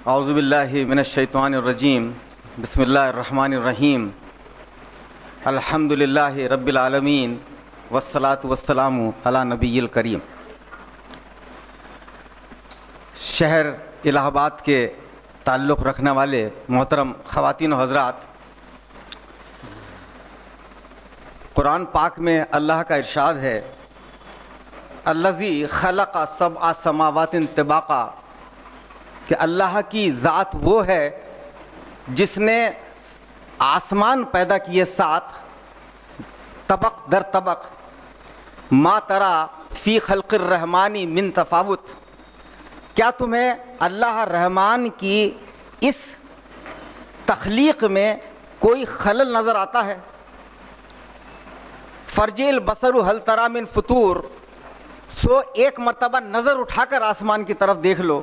اعوذ باللہ من الشیطان الرجیم بسم اللہ الرحمن الرحیم الحمد للہ رب العالمین والصلاة والسلام علی نبی الکریم۔ شہر الہ آباد کے تعلق رکھنے والے محترم خواتین و حضرات، قرآن پاک میں اللہ کا ارشاد ہے الذی خلق سبع سماوات طباقا، کہ اللہ کی ذات وہ ہے جس نے آسمان پیدا کیے 7 طبق در طبق، ما ترا فی خلق الرحمن من تفاوت، کیا تمہیں اللہ رحمان کی اس تخلیق میں کوئی خلل نظر آتا ہے؟ فرجع البصر هل تری من فطور، سو ایک مرتبہ نظر اٹھا کر آسمان کی طرف دیکھ لو،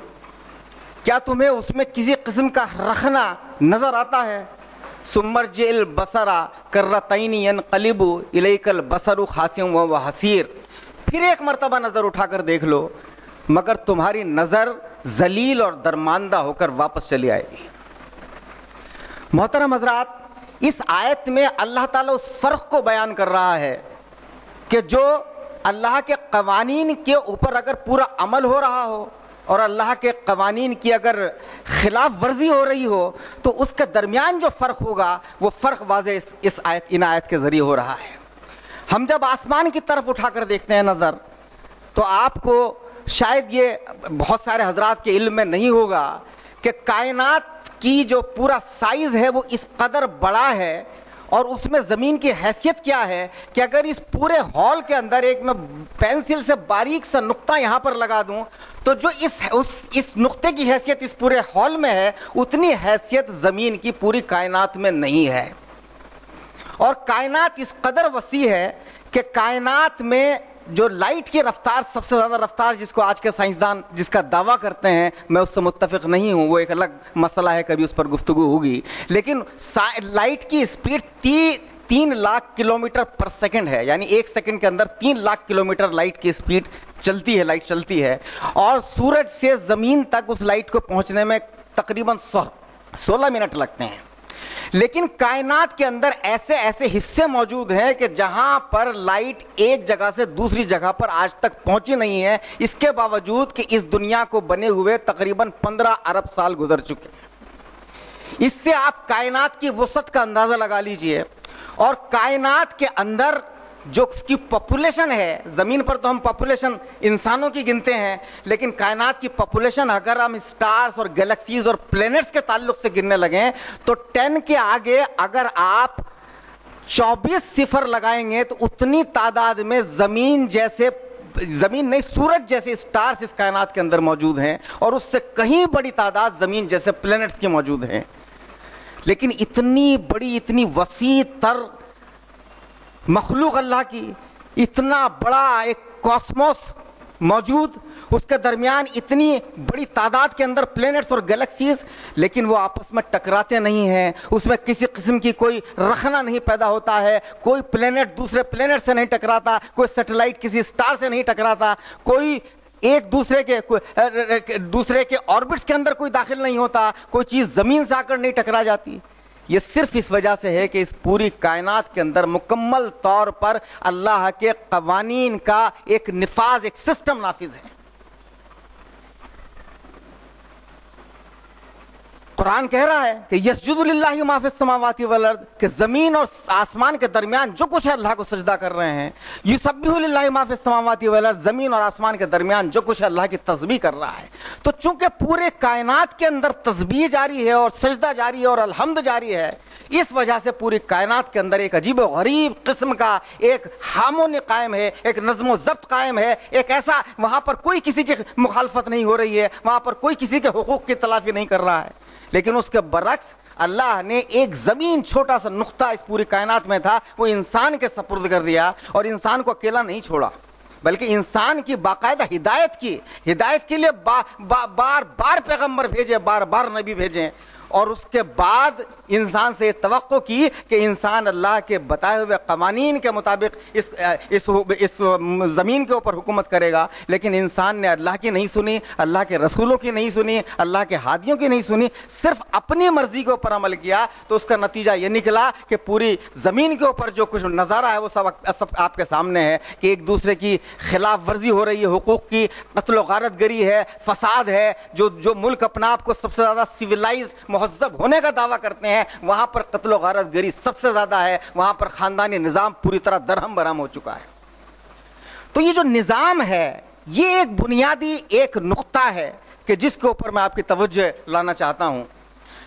کیا تمہیں اس میں کسی قسم کا رخنا نظر آتا ہے؟ ثم ارجع البصر کرتین ینقلب الیک البصر خاسئا وهو حسیر، پھر ایک مرتبہ نظر اٹھا کر دیکھ لو مگر تمہاری نظر ذلیل اور درماندہ ہو کر واپس چلی آئے گی۔ محترم حضرات، اس آیت میں اللہ تعالیٰ اس فرق کو بیان کر رہا ہے کہ جو اللہ کے قوانین کے اوپر اگر پورا عمل ہو رہا ہو اور اللہ کے قوانین کی اگر خلاف ورزی ہو رہی ہو تو اس کے درمیان جو فرق ہوگا وہ فرق واضح ان آیت کے ذریعے ہو رہا ہے۔ ہم جب آسمان کی طرف اٹھا کر دیکھتے ہیں نظر، تو آپ کو شاید یہ بہت سارے حضرات کے علم میں نہیں ہوگا کہ کائنات کی جو پورا سائز ہے وہ اس قدر بڑا ہے، اور اس میں زمین کی حیثیت کیا ہے کہ اگر اس پورے ہال کے اندر ایک میں پینسل سے باریک سا نقطہ یہاں پر لگا دوں تو جو اس نقطے کی حیثیت اس پورے ہال میں ہے اتنی حیثیت زمین کی پوری کائنات میں نہیں ہے۔ اور کائنات اس قدر وسیع ہے کہ کائنات میں جو لائٹ کی رفتار، سب سے زیادہ رفتار جس کو آج کے سائنسدان جس کا دعویٰ کرتے ہیں، میں اس سے متفق نہیں ہوں، وہ ایک الگ مسئلہ ہے، کبھی اس پر گفتگو ہوگی، لیکن لائٹ کی speed 3 lakh kilometre per second ہے، یعنی ایک سیکنڈ کے اندر 3 لاکھ کلومیٹر لائٹ کی اسپیڈ چلتی ہے، لائٹ چلتی ہے، اور سورج سے زمین تک اس لائٹ کو پہنچنے میں تقریباً 16 منٹ لگتے ہیں۔ لیکن کائنات کے اندر ایسے حصے موجود ہیں کہ جہاں پر لائٹ ایک جگہ سے دوسری جگہ پر آج تک پہنچی نہیں ہے، اس کے باوجود کہ اس دنیا کو بنے ہوئے تقریباً 15 ارب سال گزر چکے ہیں۔ اس سے آپ کائنات کی وسعت کا اندازہ لگا لیجئے، اور کائنات کے اندر جو اس کی پاپولیشن ہے، زمین پر تو ہم پاپولیشن انسانوں کی گنتے ہیں، لیکن کائنات کی پاپولیشن اگر ہم سٹارز اور گیلیکسیز اور پلینٹس کے تعلق سے گننے لگیں تو 10 کے آگے اگر آپ 24 صفر لگائیں گے تو اتنی تعداد میں زمین نہیں، سورج جیسے سٹارز اس کائنات کے اندر موجود ہیں، اور اس سے کہیں بڑی تعداد زمین جیسے پلینٹس کی موجود ہیں۔ لیکن اتنی بڑی، اتنی وسیع تر مخلوق اللہ کی، اتنا بڑا ایک کاسموس موجود، اس کے درمیان اتنی بڑی تعداد کے اندر پلینٹس اور گیلیکسیز، لیکن وہ آپس میں ٹکراتے نہیں ہیں، اس میں کسی قسم کی کوئی رخنا نہیں پیدا ہوتا ہے، کوئی پلینٹ دوسرے پلینٹ سے نہیں ٹکراتا، کوئی سیٹلائٹ کسی سٹار سے نہیں ٹکراتا، کوئی ایک دوسرے کے آربٹس کے اندر کوئی داخل نہیں ہوتا، کوئی چیز زمین سے آ کر نہیں ٹکرا جاتی۔ یہ صرف اس وجہ سے ہے کہ اس پوری کائنات کے اندر مکمل طور پر اللہ کے قوانین کا ایک نفاذ، ایک سسٹم نافذ ہے۔ قرآن کہہ رہا ہے کہ یسجد للہ ما فی السماوات والارض، کہ زمین اور آسمان کے درمیان جو کچھ ہے اللہ کو سجدہ کر رہے ہیں۔ یسبح للہ ما فی السماوات والارض، زمین اور آسمان کے درمیان جو کچھ ہے اللہ کی تسبیح کر رہا ہے۔ تو چونکہ پورے کائنات کے اندر تسبیح جاری ہے اور سجدہ جاری ہے اور الحمد جاری ہے، اس وجہ سے پوری کائنات کے اندر ایک عجیب و غریب قسم کا ایک ہارمونی قائم ہے، ایک نظم و ضبط قائم ہے، ایک ایسا وہاں پر کوئی کسی کی مخالفت نہیں ہو رہی ہے، وہاں پر کوئی کسی کے حقوق کی تلافی نہیں کر رہا ہے۔ لیکن اس کے برعکس اللہ نے ایک زمین، چھوٹا سا نقطہ اس پوری کائنات میں تھا، وہ انسان کے سپرد کر دیا، اور انسان کو اکیلا نہیں چھوڑا بلکہ انسان کی باقاعدہ ہدایت کے لیے بار بار پیغمبر بھیجے، بار بار نبی بھیجے، اور اس کے بعد انسان سے توقع کی کہ انسان اللہ کے بتائے ہوئے قوانین کے مطابق اس زمین کے اوپر حکومت کرے گا، لیکن انسان نے اللہ کی نہیں سنی، اللہ کے رسولوں کی نہیں سنی، اللہ کے ہادیوں کی نہیں سنی، صرف اپنی مرضی کے اوپر عمل کیا، تو اس کا نتیجہ یہ نکلا کہ پوری زمین کے اوپر جو کچھ نظارہ ہے وہ سب آپ کے سامنے ہے کہ ایک دوسرے کی خلاف ورزی ہو رہی ہے، حقوق کی قتل و غارت گری ہے، فساد ہے۔ جو ملک اپنا آپ کو سب سے زیادہ سویلائز مہذب ہونے کا دعویٰ کرتے ہیں، وہاں پر قتل و غارت گری سب سے زیادہ ہے، وہاں پر خاندانی نظام پوری طرح درہم برہم ہو چکا ہے۔ تو یہ جو نظام ہے یہ ایک بنیادی ایک نقطہ ہے کہ جس کے اوپر میں آپ کی توجہ لانا چاہتا ہوں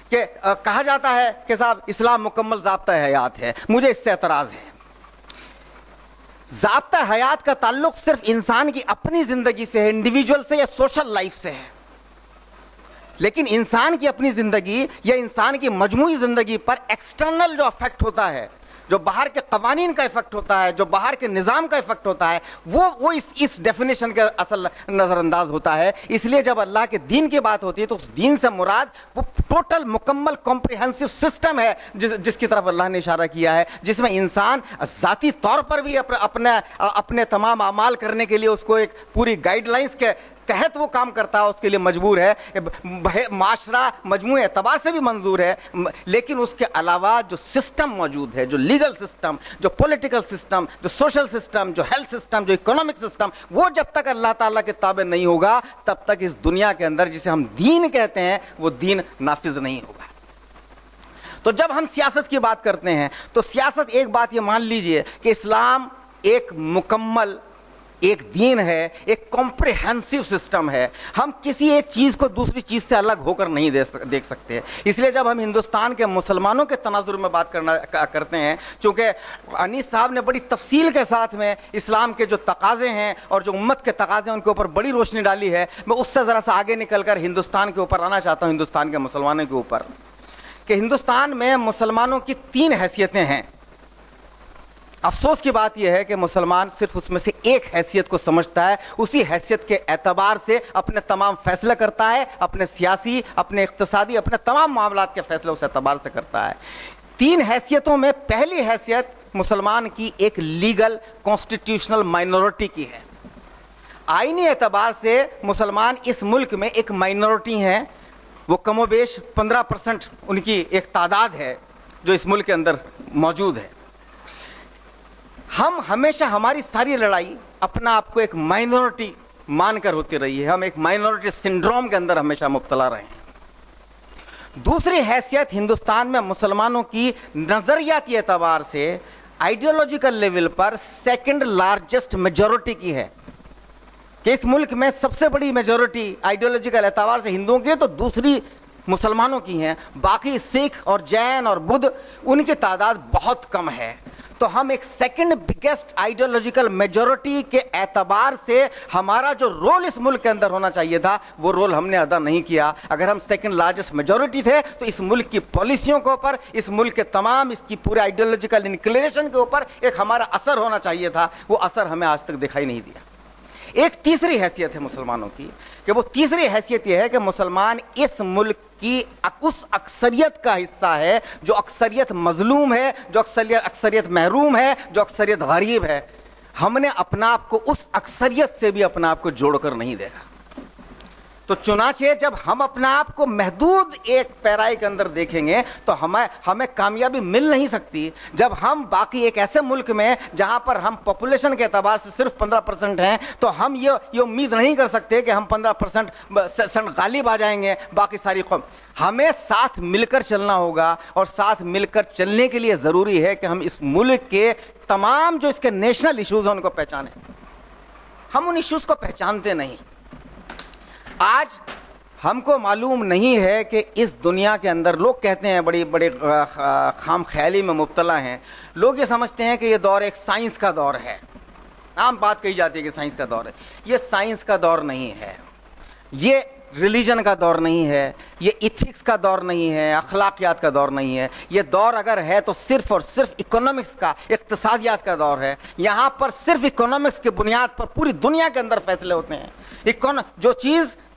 کہ کہا جاتا ہے کہ صاحب اسلام مکمل ضابطہ حیات ہے، مجھے اس سے اعتراض ہے۔ ضابطہ حیات کا تعلق صرف انسان کی اپنی زندگی سے ہے، انڈیویجول سے یا سوشل لائف سے ہے، لیکن انسان کی اپنی زندگی یا انسان کی مجموعی زندگی پر ایکسٹرنل جو افیکٹ ہوتا ہے، جو باہر کے قوانین کا افیکٹ ہوتا ہے، جو باہر کے نظام کا افیکٹ ہوتا ہے، وہ اس ڈیفینیشن کا اصل نظر انداز ہوتا ہے۔ اس لیے جب اللہ کے دین کی بات ہوتی ہے تو اس دین سے مراد وہ ٹوٹل مکمل کمپریہنسو سسٹم ہے جس کی طرف اللہ نے اشارہ کیا ہے، جس میں انسان ذاتی طور پر بھی اپنے تمام اعمال کرنے کے لیے اس کو ایک پوری گائیڈ لائنز کے تحت وہ کام کرتا ہے، اس کے لیے مجبور ہے، معاشرہ مجموعی اعتبار سے بھی منظور ہے، لیکن اس کے علاوہ جو سسٹم موجود ہے، جو لیگل سسٹم، جو پولیٹیکل سسٹم، جو سوشل سسٹم، جو ہیلتھ سسٹم، جو اکنامک سسٹم، وہ جب تک اللہ تعالیٰ کے تابع نہیں ہوگا تب تک اس دنیا کے اندر جسے ہم دین کہتے ہیں وہ دین نافذ نہیں ہوگا۔ تو جب ہم سیاست کی بات کرتے ہیں تو سیاست ایک بات یہ مان لیجئے کہ اسلام ایک مکمل ایک دین ہے، ایک کمپریہنسو سسٹم ہے، ہم کسی ایک چیز کو دوسری چیز سے الگ ہو کر نہیں دیکھ سکتے۔ اس لیے جب ہم ہندوستان کے مسلمانوں کے تناظر میں بات کرتے ہیں، چونکہ انیس صاحب نے بڑی تفصیل کے ساتھ میں اسلام کے جو تقاضے ہیں اور جو امت کے تقاضے ہیں ان کے اوپر بڑی روشنی ڈالی ہے، میں اس سے ذرا سا آگے نکل کر ہندوستان کے اوپر آنا چاہتا ہوں، ہندوستان کے مسلمانوں کے اوپر، کہ ہندوستان میں مسلمانوں کی 3 حیثیتیں ہیں۔ افسوس کی بات یہ ہے کہ مسلمان صرف اس میں سے ایک حیثیت کو سمجھتا ہے، اسی حیثیت کے اعتبار سے اپنے تمام فیصلے کرتا ہے، اپنے سیاسی، اپنے اقتصادی، اپنے تمام معاملات کے فیصلے اس اعتبار سے کرتا ہے۔ 3 حیثیتوں میں پہلی حیثیت مسلمان کی ایک لیگل کانسٹیٹیوشنل مائنورٹی کی ہے۔ آئینی اعتبار سے مسلمان اس ملک میں ایک مائنورٹی ہیں، وہ کم و بیش 15% ان کی ایک تعداد ہے جو اس ملک کے اندر موجود ہے۔ ہم ہمیشہ ہماری ساری لڑائی اپنا آپ کو ایک مائنورٹی مان کر ہوتی رہی ہے، ہم ایک مائنورٹی سنڈروم کے اندر ہمیشہ مبتلا رہے ہیں۔ دوسری حیثیت ہندوستان میں مسلمانوں کی نظریاتی اعتبار سے ideological level per second largest majority کی ہے، کہ اس ملک میں سب سے بڑی میجورٹی آئیڈیالوجیکل اعتبار سے ہندوؤں کی ہے تو دوسری مسلمانوں کی ہیں، باقی سکھ اور جین اور بدھ ان کی تعداد بہت کم ہے۔ تو ہم ایک سیکنڈ بگیسٹ آئیڈیالوجیکل میجورٹی کے اعتبار سے ہمارا جو رول اس ملک کے اندر ہونا چاہیے تھا وہ رول ہم نے ادا نہیں کیا۔ اگر ہم سیکنڈ لارجسٹ میجورٹی تھے تو اس ملک کی پالیسیوں کے اوپر، اس ملک کے تمام اس کی پورے آئیڈیالوجیکل انکلینیشن کے اوپر ایک ہمارا اثر ہونا چاہیے تھا، وہ اثر ہمیں آج تک دکھائی نہیں دیا۔ ایک تیسری حیثیت ہے مسلمانوں کی، کہ وہ تیسری حیثیت یہ ہے کہ مسلمان اس ملک کی اس اکثریت کا حصہ ہے جو اکثریت مظلوم ہے، جو اکثریت محروم ہے، جو اکثریت غریب ہے۔ ہم نے اپنا آپ کو اس اکثریت سے بھی اپنا آپ کو جوڑ کر نہیں دیکھا۔ تو چنانچہ جب ہم اپنا آپ کو محدود ایک پیرائی کے اندر دیکھیں گے تو ہمیں کامیابی مل نہیں سکتی۔ جب ہم باقی ایک ایسے ملک میں جہاں پر ہم پاپولیشن کے اعتبار سے صرف 15% ہیں تو ہم یہ امید نہیں کر سکتے کہ ہم 15% غالب آ جائیں گے باقی ساری قوم۔ ہمیں ساتھ مل کر چلنا ہوگا، اور ساتھ مل کر چلنے کے لیے ضروری ہے کہ ہم اس ملک کے تمام جو اس کے نیشنل ایشوز ہیں ان کو پہچانیں۔ ہم ان ایشوز کو پہچانتے نہیں۔ آج ہم کو معلوم نہیں ہے کہ اس دنیا کے اندر لوگ کہتے ہیں بڑے خام خیالی میں مبتلا ہیں، لوگ یہ سمجھتے ہیں کہ یہ دور ایک سائنس کا دور ہے، عام بات کہی جاتی ہے کہ سائنس کا دور ہے۔ یہ سائنس کا دور نہیں ہے، یہ ریلیجن کا دور نہیں ہے، یہ ایتھکس کا دور نہیں ہے، اخلاقیات کا دور نہیں ہے۔ یہ دور اگر ہے تو صرف اور صرف اکنامکس کا، اقتصادیات کا دور ہے۔ یہاں پر صرف اکنامکس کی بنیاد پر پوری دنیا کے اندر فیصلے ہوتے ہیں۔ جو چیز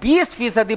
20%,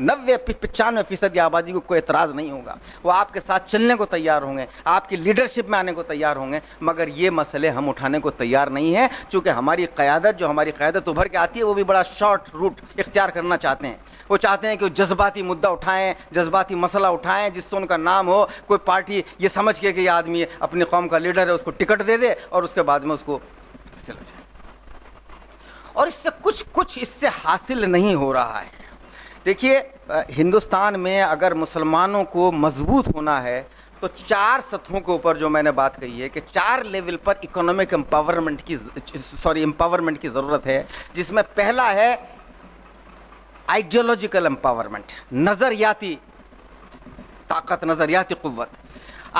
95% آبادی کو کوئی اعتراض نہیں ہوگا، وہ آپ کے ساتھ چلنے کو تیار ہوں گے، آپ کی لیڈرشپ میں آنے کو تیار ہوں گے، مگر یہ مسئلے ہم اٹھانے کو تیار نہیں ہیں، چونکہ ہماری قیادت ابھر کے آتی ہے وہ بھی بڑا شارٹ روٹ اختیار کرنا چاہتے ہیں۔ وہ چاہتے ہیں کہ وہ جذباتی مدعا اٹھائیں، جذباتی مسئلہ اٹھائیں جس سے ان کا نام ہو، کوئی پارٹی یہ سمجھ کے کہ یہ آدمی اپنی قوم کا لیڈر ہے اس کو ٹکٹ دے دے اور اس کے بعد میں اس کو حاصل ہو جائے، اور اس سے کچھ اس سے حاصل نہیں ہو رہا ہے۔ دیکھیے ہندوستان میں اگر مسلمانوں کو مضبوط ہونا ہے تو 4 سطحوں کے اوپر جو میں نے بات کہی ہے کہ 4 لیول پر اکنامک امپاورمنٹ کی ضرورت ہے، جس میں پہلا ہے آئیڈیولوجیکل امپاورمنٹ، نظریاتی طاقت، نظریاتی قوت۔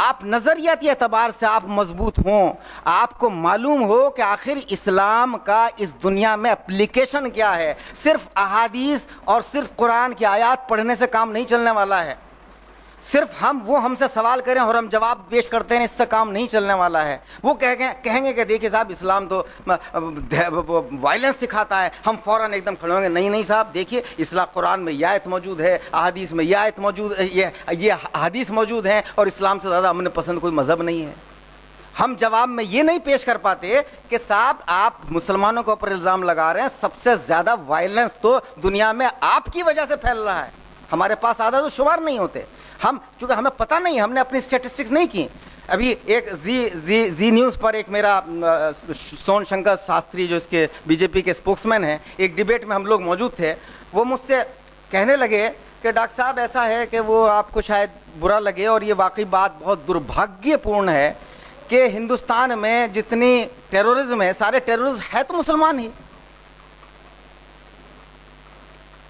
آپ نظریاتی اعتبار سے آپ مضبوط ہوں، آپ کو معلوم ہو کہ آخر اسلام کا اس دنیا میں اپلیکیشن کیا ہے۔ صرف احادیث اور صرف قرآن کی آیات پڑھنے سے کام نہیں چلنے والا ہے، صرف ہم سے سوال کریں اور ہم جواب پیش کرتے ہیں اس سے کام نہیں چلنے والا ہے۔ وہ کہیں گے کہ دیکھیے صاحب اسلام تو وائلنس سکھاتا ہے، ہم فوراً ایک دم کھڑے ہوں گے، نہیں صاحب دیکھیے اسلام قرآن میں یہ آیت موجود ہے، احادیث میں یہ آیت موجود ہے، یہ احادیث موجود ہیں، اور اسلام سے زیادہ امن پسند کوئی مذہب نہیں ہے۔ ہم جواب میں یہ نہیں پیش کر پاتے کہ صاحب آپ مسلمانوں کے اوپر الزام لگا رہے ہیں، سب سے زیادہ وائلنس تو دنیا میں آپ کی وجہ سے پھیل رہا ہے، ہمارے پاس عدد و شمار نہیں ہوتے، چونکہ ہمیں پتہ نہیں، ہم نے اپنی اسٹیٹسٹکس نہیں کی۔ ابھی ایک زی نیوز پر ایک میرا سون شنکر شاستری جو اس کے بی جے پی کے اسپوکس مین ہیں، ایک ڈیبیٹ میں ہم لوگ موجود تھے، وہ مجھ سے کہنے لگے کہ ڈاکٹر صاحب ایسا ہے کہ وہ آپ کو شاید برا لگے اور یہ واقعی بات بہت دربھاگیہ پورن ہے کہ ہندوستان میں جتنی ٹیرورزم ہے سارے ٹیرورسٹ ہے تو مسلمان ہی۔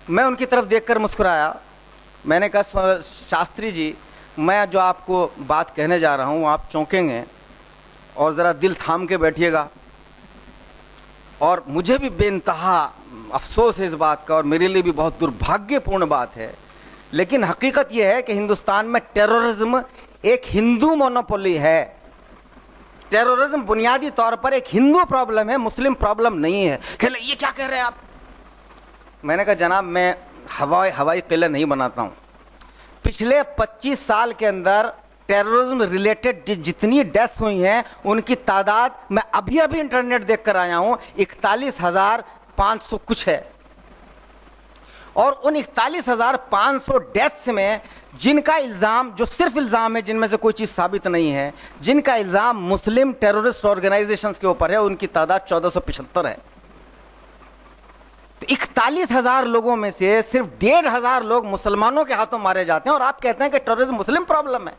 میں ان کی طرف دیکھ کر مسکرایا، میں نے کہا شاستری جی میں جو آپ کو بات کہنے جا رہا ہوں آپ چونکیں گے اور ذرا دل تھام کے بیٹھیے گا، اور مجھے بھی بے انتہا افسوس ہے اس بات کا اور میرے لیے بھی بہت دربھاگیہ پورن بات ہے، لیکن حقیقت یہ ہے کہ ہندوستان میں ٹیرورزم ایک ہندو مونوپولی ہے۔ ٹیرورزم بنیادی طور پر ایک ہندو پرابلم ہے، مسلم پرابلم نہیں ہے۔ کہ یہ کیا کہہ رہے ہیں آپ؟ میں نے کہا جناب میں ہوائی قلعہ نہیں بناتا ہوں، پچھلے 25 سال کے اندر ٹیرورزم ریلیٹڈ جتنی ڈیتھس ہوئی ہیں ان کی تعداد میں ابھی انٹرنیٹ دیکھ کر آیا ہوں 41,500 کچھ ہے، اور ان 41,500 ڈیتھس میں جن کا الزام، جو صرف الزام ہے، جن میں سے کوئی چیز ثابت نہیں ہے، جن کا الزام مسلم ٹیرورسٹ آرگنائزیشنز کے اوپر ہے، ان کی تعداد 1475 ہے۔ 41,000 لوگوں میں سے صرف 1,500 لوگ مسلمانوں کے ہاتھوں مارے جاتے ہیں، اور آپ کہتے ہیں کہ ٹیرورزم مسلم پرابلم ہے،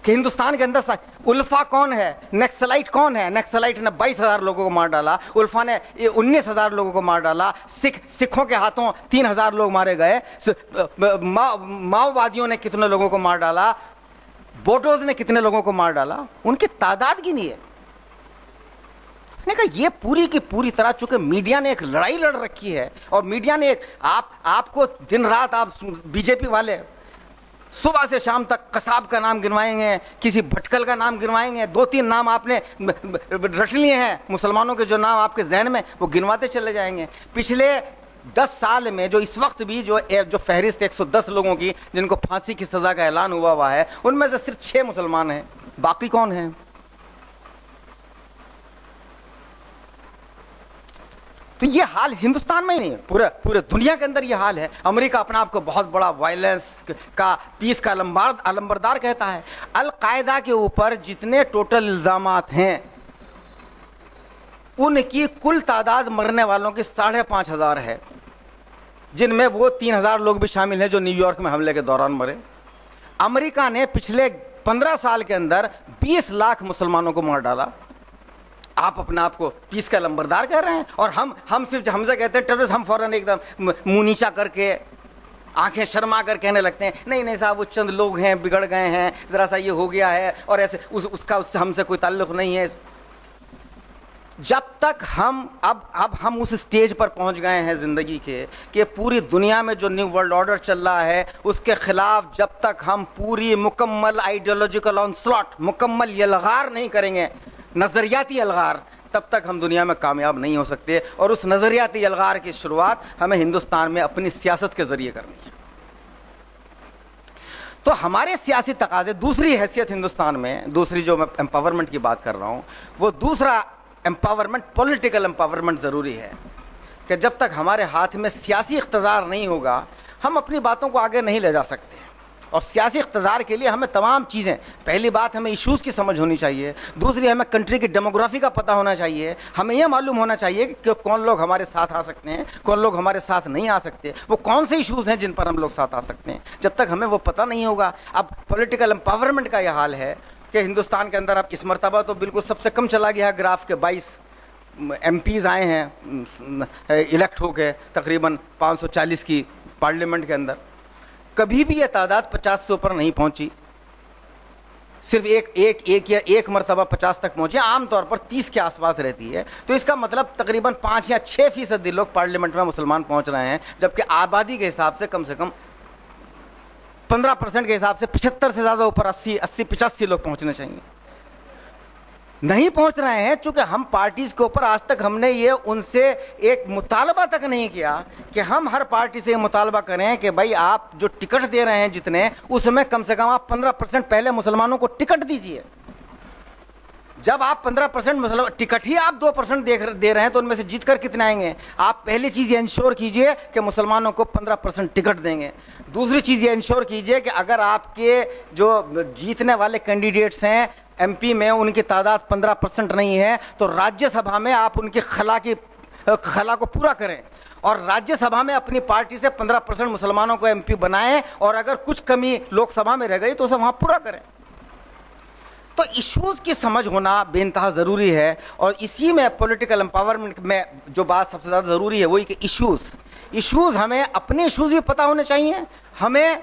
کہ ہندوستان کے اندر الفا کون ہے، نیکسلائٹ کون ہے؟ نیکسلائٹ نے 22,000 لوگوں کو مار ڈالا، الفا نے 19,000 لوگوں کو مار ڈالا، سکھوں کے ہاتھوں 3,000 لوگ مارے گئے، ماؤوادیوں نے کتنے لوگوں کو مار ڈالا، بوٹوز نے کتنے لوگوں کو مار ڈالا، ان کی تعداد گنی ہے۔ نے کہا یہ پوری کی پوری طرح چونکہ میڈیا نے ایک لڑائی لڑ رکھی ہے، اور میڈیا نے آپ کو دن رات، آپ بی جے پی والے صبح سے شام تک قصاب کا نام گنوائیں گے، کسی بھٹکل کا نام گنوائیں گے، 2-3 نام آپ نے رٹ لیے ہیں مسلمانوں کے جو نام آپ کے ذہن میں، وہ گنواتے چلے جائیں گے۔ پچھلے 10 سال میں جو اس وقت بھی جو فہرست 110 لوگوں کی جن کو پھانسی کی سزا کا اعلان ہوا ہے، ان میں سے صرف 6 مسلمان ہیں، باقی کون ہیں؟ تو یہ حال ہندوستان میں ہی نہیں، پورے دنیا کے اندر یہ حال ہے۔ امریکہ اپنا آپ کو بہت بڑا وائلنس کا، پیس کا علمبردار کہتا ہے۔ القاعدہ کے اوپر جتنے ٹوٹل الزامات ہیں ان کی کل تعداد مرنے والوں کی 5,500 ہے، جن میں وہ 3,000 لوگ بھی شامل ہیں جو نیو یارک میں حملے کے دوران مرے۔ امریکہ نے پچھلے 15 سال کے اندر 20 لاکھ مسلمانوں کو مار ڈالا۔ آپ اپنے آپ کو پیس کا لمبردار کہہ رہے ہیں، اور ہم صرف ہم سے کہتے ہیں ٹیررسٹ، ہم فوراً ایک دم منہ نیچا کر کے آنکھیں شرما کر کہنے لگتے ہیں نہیں صاحب وہ چند لوگ ہیں، بگڑ گئے ہیں، ذرا سا یہ ہو گیا ہے، اور ایسے اس سے ہم سے کوئی تعلق نہیں ہے۔ جب تک اب ہم اس سٹیج پر پہنچ گئے ہیں زندگی کے کہ پوری دنیا میں جو نیو ورلڈ آرڈر چل رہا ہے اس کے خلاف جب تک ہم پوری مکمل آئیڈیولوجیکل آنسلاٹ، مکمل یلغار نہیں کریں گے، نظریاتی الغار، تب تک ہم دنیا میں کامیاب نہیں ہو سکتے۔ اور اس نظریاتی الغار کی شروعات ہمیں ہندوستان میں اپنی سیاست کے ذریعے کرنی ہے۔ تو ہمارے سیاسی تقاضے، دوسری حیثیت ہندوستان میں، دوسری جو میں امپاورمنٹ کی بات کر رہا ہوں، وہ دوسرا امپاورمنٹ پولیٹیکل امپاورمنٹ ضروری ہے کہ جب تک ہمارے ہاتھ میں سیاسی اقتدار نہیں ہوگا ہم اپنی باتوں کو آگے نہیں لے جا سکتے. اور سیاسی اقتدار کے لیے ہمیں تمام چیزیں، پہلی بات ہمیں ایشوز کی سمجھ ہونی چاہیے، دوسری ہمیں کنٹری کی ڈیموگرافی کا پتہ ہونا چاہیے، ہمیں یہ معلوم ہونا چاہیے کہ کون لوگ ہمارے ساتھ آ سکتے ہیں، کون لوگ ہمارے ساتھ نہیں آ سکتے، وہ کون سے ایشوز ہیں جن پر ہم لوگ ساتھ آ سکتے ہیں. جب تک ہمیں وہ پتہ نہیں ہوگا، اب پولیٹیکل امپاورمنٹ کا یہ حال ہے کہ ہندوستان کے اندر اب اس مرتبہ تو بالکل سب سے کم چلا گیا ہے گراف کے 22 ایم پیز آئے ہیں الیکٹ ہو کے تقریباً 540 کی پارلیمنٹ کے اندر. کبھی بھی یہ تعداد 50 سے اوپر نہیں پہنچی، صرف ایک مرتبہ 50 تک پہنچی، عام طور پر 30 کے آس پاس رہتی ہے. تو اس کا مطلب تقریباً 5 یا 6% لوگ پارلیمنٹ میں مسلمان پہنچ رہے ہیں، جبکہ آبادی کے حساب سے کم 15% کے حساب سے 75 سے زیادہ اوپر 80-85 لوگ پہنچنے چاہیے. نہیں پہنچ رہے ہیں چونکہ ہم پارٹیز کے اوپر آج تک ہم نے یہ ان سے ایک مطالبہ تک نہیں کیا کہ ہم ہر پارٹی سے یہ مطالبہ کریں کہ بھائی آپ جو ٹکٹ دے رہے ہیں جتنے، اس میں کم سے کم آپ 15% پہلے مسلمانوں کو ٹکٹ دیجئے. جب آپ 15% ٹکٹ ہی آپ 2% دے رہے ہیں تو ان میں سے جیت کر کتنے آئیں گے؟ آپ پہلی چیز یہ انشور کیجئے کہ مسلمانوں کو 15% ٹکٹ دیں گے. دوسری چیز یہ انشور کیجئے کہ اگر آپ کے جو جیتنے والے کینڈیڈیٹس ہیں ایم پی میں ان کی تعداد 15% نہیں ہے تو راجیہ سبھا میں آپ ان کی خلا کو پورا کریں، اور راجیہ سبھا میں اپنی پارٹی سے 15% مسلمانوں کو ایم پی بنائیں، اور اگر کچھ کمی لوک سبھا میں رہ گئی تو اسے وہاں پورا کریں. تو ایشوز کی سمجھ ہونا بے انتہا ضروری ہے. اور اسی میں پولیٹیکل امپاورمنٹ میں جو بات سب سے زیادہ ضروری ہے وہی کہ ایشوز ہمیں اپنے ایشوز بھی پتہ ہونے چاہیے، ہمیں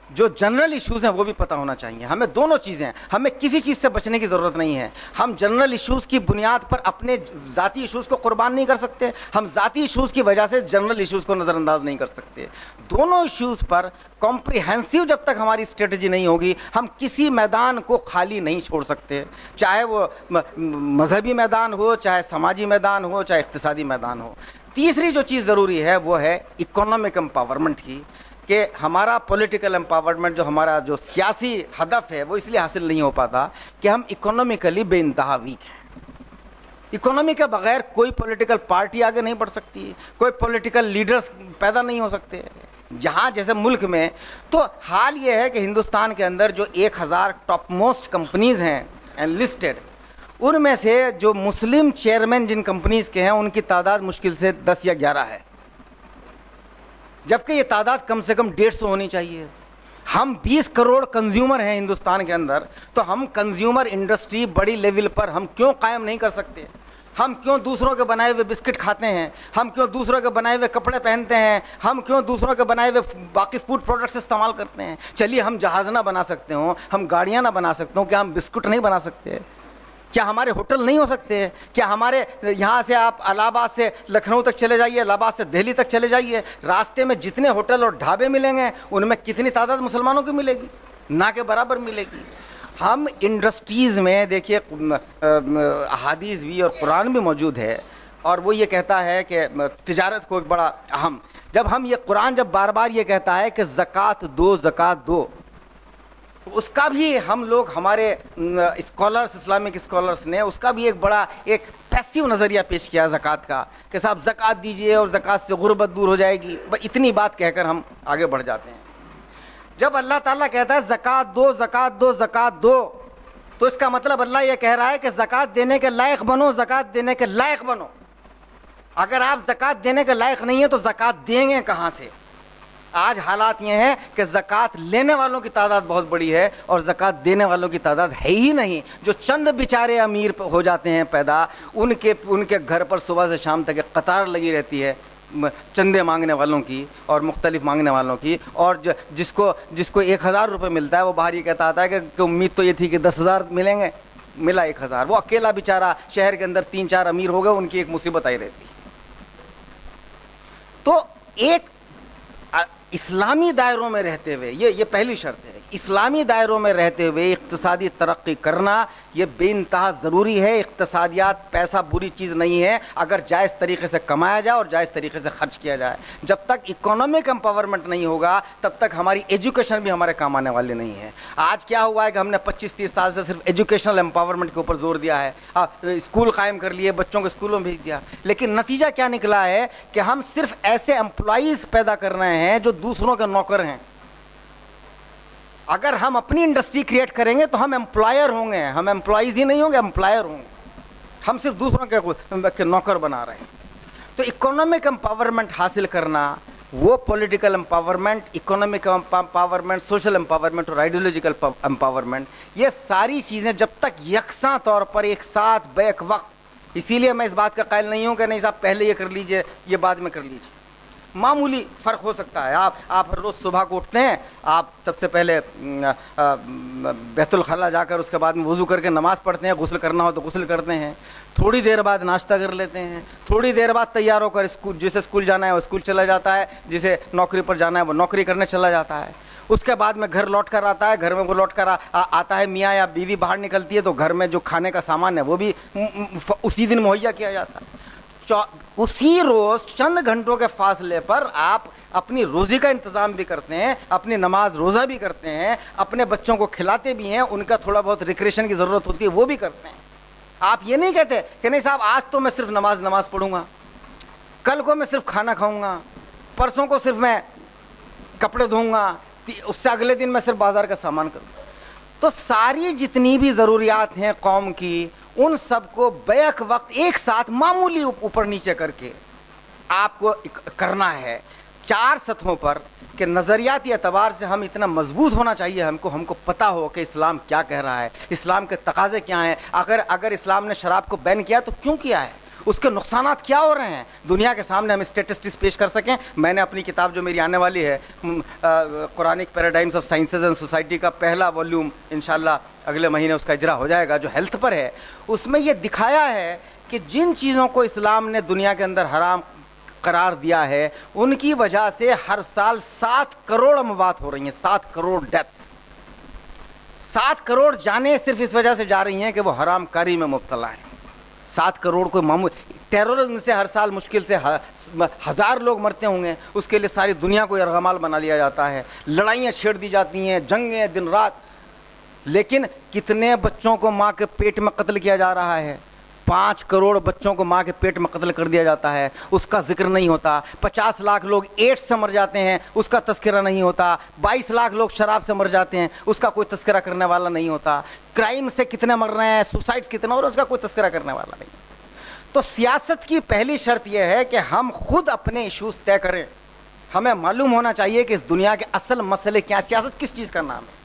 جو جنرل ایشوز ہیں وہ بھی پتہ ہونا چاہیے. ہمیں دونوں چیزیں، ہمیں کسی چیز سے بچنے کی ضرورت نہیں ہے. ہم جنرل ایشوز کی بنیاد پر اپنے ذاتی ایشوز کو قربان نہیں کر سکتے، ہم ذاتی ایشوز کی وجہ سے جنرل ایشوز کو نظر انداز نہیں کر سکتے. دونوں ایشوز پر کمپریہنسو جب تک ہماری اسٹریٹجی نہیں ہوگی ہم کسی میدان کو خالی نہیں چھوڑ سکتے، چاہے وہ مذہبی میدان ہو، چاہے سماجی میدان ہو، چاہے اقتصادی میدان ہو. تیسری جو چیز ضروری ہے وہ ہے اکنامک امپاورمنٹ کی، کہ ہمارا پولیٹیکل امپاورمنٹ جو ہمارا جو سیاسی ہدف ہے وہ اس لیے حاصل نہیں ہو پاتا کہ ہم اکنامکلی بے انتہا ویک ہیں. اکنامی کے بغیر کوئی پولیٹیکل پارٹی آگے نہیں بڑھ سکتی، کوئی پولیٹیکل لیڈرز پیدا نہیں ہو سکتے. جہاں جیسے ملک میں تو حال یہ ہے کہ ہندوستان کے اندر جو 1000 ٹاپ موسٹ کمپنیز ہیں انلسٹڈ، ان میں سے جو مسلم چیئرمین جن کمپنیز کے ہیں ان کی تعداد مشکل سے 10 یا 11 ہے، جبکہ یہ تعداد کم سے کم 150 ہونی چاہیے. ہم 20 کروڑ کنزیومر ہیں ہندوستان کے اندر، تو ہم کنزیومر انڈسٹری بڑی لیول پر ہم کیوں قائم نہیں کر سکتے؟ ہم کیوں دوسروں کے بنائے ہوئے بسکٹ کھاتے ہیں؟ ہم کیوں دوسروں کے بنائے ہوئے کپڑے پہنتے ہیں؟ ہم کیوں دوسروں کے بنائے ہوئے باقی فوڈ پروڈکٹس استعمال کرتے ہیں؟ چلیے ہم جہاز نہ بنا سکتے ہوں، ہم گاڑیاں نہ بنا سکتے ہوں، کیا ہم بسکٹ نہیں بنا سکتے؟ کیا ہمارے ہوٹل نہیں ہو سکتے؟ کیا ہمارے یہاں سے آپ الہ آباد سے لکھنؤ تک چلے جائیے، الہ آباد سے دہلی تک چلے جائیے، راستے میں جتنے ہوٹل اور ڈھابے ملیں گے ان میں کتنی تعداد مسلمانوں کی ملے گی؟ نہ کے برابر ملے گی. ہم انڈسٹریز میں دیکھیے احادیث بھی اور قرآن بھی موجود ہے، اور وہ یہ کہتا ہے کہ تجارت کو ایک بڑا اہم، جب ہم یہ قرآن جب بار بار یہ کہتا ہے کہ زکوٰۃ دو زکوٰۃ دو، اس کا بھی ہم لوگ ہمارے اسکالرس، اسلامک اسکالرس نے اس کا بھی ایک بڑا ایک پیسیو نظریہ پیش کیا زکوٰۃ کا کہ صاحب زکوٰۃ دیجئے اور زکوٰۃ سے غربت دور ہو جائے گی. اتنی بات کہہ کر ہم آگے بڑھ جاتے ہیں. جب اللہ تعالیٰ کہتا ہے زکوٰۃ دو زکوٰۃ دو زکوٰۃ دو، تو اس کا مطلب اللہ یہ کہہ رہا ہے کہ زکوٰۃ دینے کے لائق بنو، زکوٰۃ دینے کے لائق بنو. اگر آپ زکوٰۃ دینے کے لائق نہیں ہیں تو زکوٰۃ دیں گے کہاں سے؟ آج حالات یہ ہیں کہ زکوٰۃ لینے والوں کی تعداد بہت بڑی ہے اور زکوٰۃ دینے والوں کی تعداد ہے ہی نہیں. جو چند بیچارے امیر ہو جاتے ہیں پیدا، ان کے گھر پر صبح سے شام تک ایک قطار لگی رہتی ہے چندے مانگنے والوں کی اور مختلف مانگنے والوں کی. اور جس کو 1000 روپے ملتا ہے وہ باہر یہ کہتا آتا ہے کہ امید تو یہ تھی کہ 10,000 ملیں گے، ملا 1000. وہ اکیلا بیچارہ شہر کے اندر 3-4 امیر ہو گئے، ان کی ایک مصیبت آئی رہتی. تو ایک اسلامی دائروں میں رہتے ہوئے یہ پہلی شرط ہے اسلامی دائروں میں رہتے ہوئے اقتصادی ترقی کرنا یہ بے انتہا ضروری ہے. اقتصادیات پیسہ بری چیز نہیں ہے اگر جائز طریقے سے کمایا جائے اور جائز طریقے سے خرچ کیا جائے. جب تک اکنامک امپاورمنٹ نہیں ہوگا تب تک ہماری ایجوکیشن بھی ہمارے کام آنے والی نہیں ہے. آج کیا ہوا ہے کہ ہم نے 25-30 سال سے صرف ایجوکیشنل امپاورمنٹ کے اوپر زور دیا ہے, اسکول قائم کر لیے, بچوں کو اسکولوں میں بھیج دیا, لیکن نتیجہ کیا نکلا ہے کہ ہم صرف ایسے امپلائیز پیدا کر رہے ہیں جو دوسروں کے نوکر ہیں. اگر ہم اپنی انڈسٹری کریٹ کریں گے تو ہم امپلائر ہوں گے, ہم امپلائیز ہی نہیں ہوں گے, امپلائر ہوں گے. ہم صرف دوسروں کے نوکر بنا رہے ہیں. تو اکنامک امپاورمنٹ حاصل کرنا, وہ political empowerment, economic empowerment, social empowerment اور آئیڈیولوجیکل امپاورمنٹ, یہ ساری چیزیں جب تک یکساں طور پر ایک ساتھ بیک وقت, اسی لیے میں اس بات کا قائل نہیں ہوں کہ نہیں صاحب پہلے یہ کر لیجئے یہ بعد میں کر لیجئے. معمولی فرق ہو سکتا ہے. آپ ہر روز صبح کو اٹھتے ہیں, آپ سب سے پہلے بیت الخلا جا کر اس کے بعد میں وضو کر کے نماز پڑھتے ہیں, غسل کرنا ہو تو غسل کرتے ہیں, تھوڑی دیر بعد ناشتہ کر لیتے ہیں, تھوڑی دیر بعد تیار ہو کر جسے اسکول جانا ہے وہ اسکول چلا جاتا ہے, جسے نوکری پر جانا ہے وہ نوکری کرنے چلا جاتا ہے. اس کے بعد میں گھر لوٹ کر آتا ہے, گھر میں وہ لوٹ کر آتا ہے, میاں یا بیوی باہر نکلتی ہے تو گھر میں جو کھانے کا سامان ہے وہ بھی اسی دن مہیا کیا جاتا ہے. اسی روز چند گھنٹوں کے فاصلے پر آپ اپنی روزی کا انتظام بھی کرتے ہیں, اپنی نماز روزہ بھی کرتے ہیں, اپنے بچوں کو کھلاتے بھی ہیں, ان کا تھوڑا بہت ریکریشن کی ضرورت ہوتی ہے وہ بھی کرتے ہیں. آپ یہ نہیں کہتے کہ نہیں صاحب آج تو میں صرف نماز پڑھوں گا, کل کو میں صرف کھانا کھاؤں گا, پرسوں کو صرف میں کپڑے دھوؤں گا, اس سے اگلے دن میں صرف بازار کا سامان کروں گا. تو ساری جتنی بھی ضروریات ہیں قوم کی, ان سب کو بیک وقت ایک ساتھ معمولی اوپر نیچے کر کے آپ کو کرنا ہے 4 سطحوں پر, کہ نظریاتی اعتبار سے ہم اتنا مضبوط ہونا چاہیے, ہم کو پتہ ہو کہ اسلام کیا کہہ رہا ہے, اسلام کے تقاضے کیا ہیں. اگر اسلام نے شراب کو بین کیا تو کیوں کیا ہے, اس کے نقصانات کیا ہو رہے ہیں, دنیا کے سامنے ہم اسٹیٹسٹکس پیش کر سکیں. میں نے اپنی کتاب جو میری آنے والی ہے Quranic paradigms of sciences and society کا پہلا والیوم انشاءاللہ اگلے مہینے اس کا اجرا ہو جائے گا, جو ہیلتھ پر ہے, اس میں یہ دکھایا ہے کہ جن چیزوں کو اسلام نے دنیا کے اندر حرام قرار دیا ہے ان کی وجہ سے ہر سال 7 کروڑ اموات ہو رہی ہیں, 7 کروڑ ڈیتھس. 7 کروڑ جانیں صرف اس وجہ سے جا رہی ہیں کہ وہ حرام کاری میں مبتلا ہیں. 7 کروڑ کوئی معمول, ٹیررزم سے ہر سال مشکل سے 1000 لوگ مرتے ہوں گے, اس کے لیے ساری دنیا کو یرغمال بنا لیا جاتا ہے, لڑائیاں چھیڑ دی جاتی ہیں, جنگیں دن رات. لیکن کتنے بچوں کو ماں کے پیٹ میں قتل کیا جا رہا ہے, 5 کروڑ بچوں کو ماں کے پیٹ میں قتل کر دیا جاتا ہے, اس کا ذکر نہیں ہوتا. 50 لاکھ لوگ ایڈس سے مر جاتے ہیں, اس کا تذکرہ نہیں ہوتا. 22 لاکھ لوگ شراب سے مر جاتے ہیں, اس کا کوئی تذکرہ کرنے والا نہیں ہوتا. کرائم سے کتنے مر رہے ہیں, سوسائڈز کتنے ہو رہے ہیں, اس کا کوئی تذکرہ کرنے والا نہیں. تو سیاست کی پہلی شرط یہ ہے کہ ہم خود اپنے ایشوز طے کریں. ہمیں معلوم ہونا چاہیے کہ اس دنیا کے اصل مسئلے کیا. سیاست کس چیز کا نام ہے؟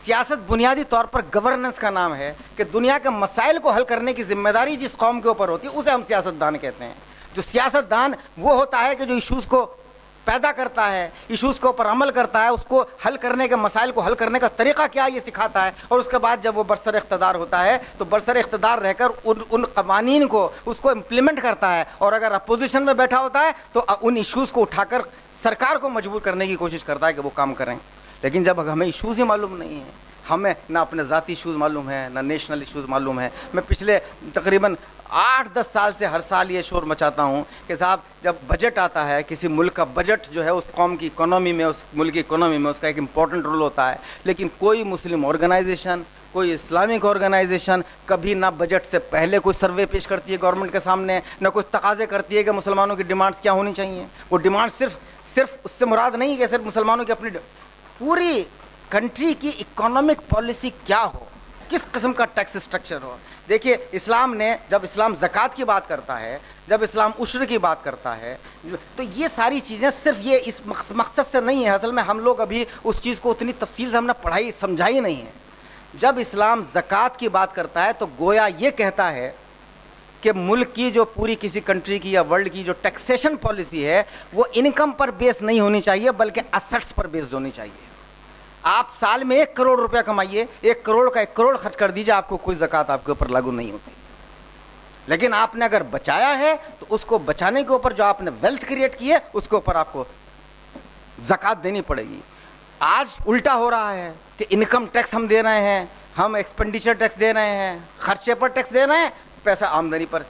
سیاست بنیادی طور پر گورننس کا نام ہے, کہ دنیا کے مسائل کو حل کرنے کی ذمہ داری جس قوم کے اوپر ہوتی ہے اسے ہم سیاست دان کہتے ہیں. جو سیاست دان وہ ہوتا ہے کہ جو ایشوز کو پیدا کرتا ہے, ایشوز کے اوپر عمل کرتا ہے, اس کو حل کرنے کے مسائل کو حل کرنے کا طریقہ کیا یہ سکھاتا ہے, اور اس کے بعد جب وہ برسر اقتدار ہوتا ہے تو برسر اقتدار رہ کر ان قوانین کو اس کو امپلیمنٹ کرتا ہے, اور اگر اپوزیشن میں بیٹھا ہوتا ہے تو ان ایشوز کو اٹھا کر سرکار کو مجبور کرنے کی کوشش کرتا ہے کہ وہ کام کریں. لیکن جب ہمیں ایشوز ہی معلوم نہیں ہیں, ہمیں نہ اپنے ذاتی ایشوز معلوم ہیں نہ نیشنل ایشوز معلوم ہیں. میں پچھلے تقریباً 8-10 سال سے ہر سال یہ شور مچاتا ہوں کہ صاحب جب بجٹ آتا ہے, کسی ملک کا بجٹ جو ہے اس قوم کی اکانومی میں, اس ملک کی اکانومی میں اس کا ایک امپورٹنٹ رول ہوتا ہے, لیکن کوئی مسلم آرگنائزیشن, کوئی اسلامک آرگنائزیشن کبھی نہ بجٹ سے پہلے کوئی سروے پیش کرتی ہے گورنمنٹ کے سامنے, نہ کوئی تقاضے کرتی ہے کہ مسلمانوں کی ڈیمانڈز کیا ہونی چاہیے. وہ ڈیمانڈ صرف اس سے مراد نہیں کہ صرف مسلمانوں کی اپنی, پوری کنٹری کی اکنامک پالیسی کیا ہو, کس قسم کا ٹیکس اسٹرکچر ہو. دیکھیے اسلام نے, جب اسلام زکوٰۃ کی بات کرتا ہے, جب اسلام عشر کی بات کرتا ہے, تو یہ ساری چیزیں صرف یہ اس مقصد سے نہیں ہے. اصل میں ہم لوگ ابھی اس چیز کو اتنی تفصیل سے ہم نے پڑھائی سمجھائی نہیں ہے. جب اسلام زکوٰۃ کی بات کرتا ہے تو گویا یہ کہتا ہے کہ ملک کی جو پوری کسی کنٹری کی یا ورلڈ کی جو ٹیکسیشن پالیسی ہے وہ انکم پر بیس نہیں ہونی چاہیے بلکہ اسٹس پر بیسڈ ہونی چاہیے. آپ سال میں 1 کروڑ روپیہ کمائیے, 1 کروڑ کا 1 کروڑ خرچ کر دیجیے, آپ کو کوئی زکوٰۃ آپ کے اوپر لاگو نہیں ہوتی. لیکن آپ نے اگر بچایا ہے تو اس کو بچانے کے اوپر جو آپ نے ویلتھ کریٹ کی ہے اس کے اوپر آپ کو زکوٰۃ دینی پڑے گی. آج الٹا ہو رہا ہے کہ انکم ٹیکس ہم دے رہے ہیں, ہم ایکسپینڈیچر ٹیکس دے رہے ہیں, خرچے پر ٹیکس دے رہے ہیں, پیسہ آمدنی پر,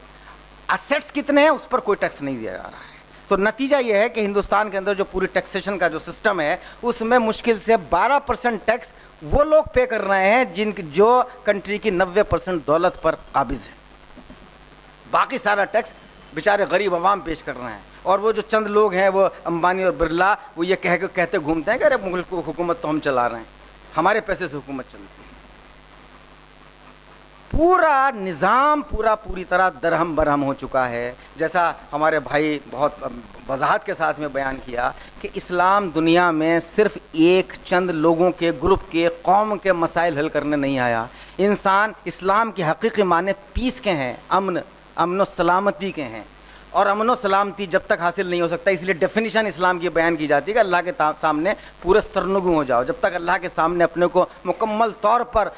اسیٹس کتنے ہیں اس پر کوئی ٹیکس نہیں دیا جا رہا ہے. تو نتیجہ یہ ہے کہ ہندوستان کے اندر جو پوری ٹیکسیشن کا جو سسٹم ہے اس میں مشکل سے 12% ٹیکس وہ لوگ پے کر رہے ہیں جو کنٹری کی 90% دولت پر قابض ہے. باقی سارا ٹیکس بیچارے غریب عوام پیش کر رہے ہیں, اور وہ جو چند لوگ ہیں وہ امبانی اور برلا وہ یہ کہتے گھومتے ہیں کہ ارے ملک کو حکومت تو ہم چلا رہے ہیں, ہمارے پیسے سے حکومت چلتی ہے. پورا نظام پوری طرح درہم برہم ہو چکا ہے. جیسا ہمارے بھائی بہت وضاحت کے ساتھ میں بیان کیا کہ اسلام دنیا میں صرف ایک چند لوگوں کے گروپ کے قوم کے مسائل حل کرنے نہیں آیا. انسان اسلام کی حقیقی معنی پیس کے ہیں, امن و سلامتی کے ہیں, اور امن و سلامتی جب تک حاصل نہیں ہو سکتا, اس لیے ڈیفینیشن اسلام کی بیان کی جاتی ہے کہ اللہ کے سامنے پورے سرنگوں ہو جاؤ. جب تک اللہ کے سامنے اپنے کو مکمل طور پر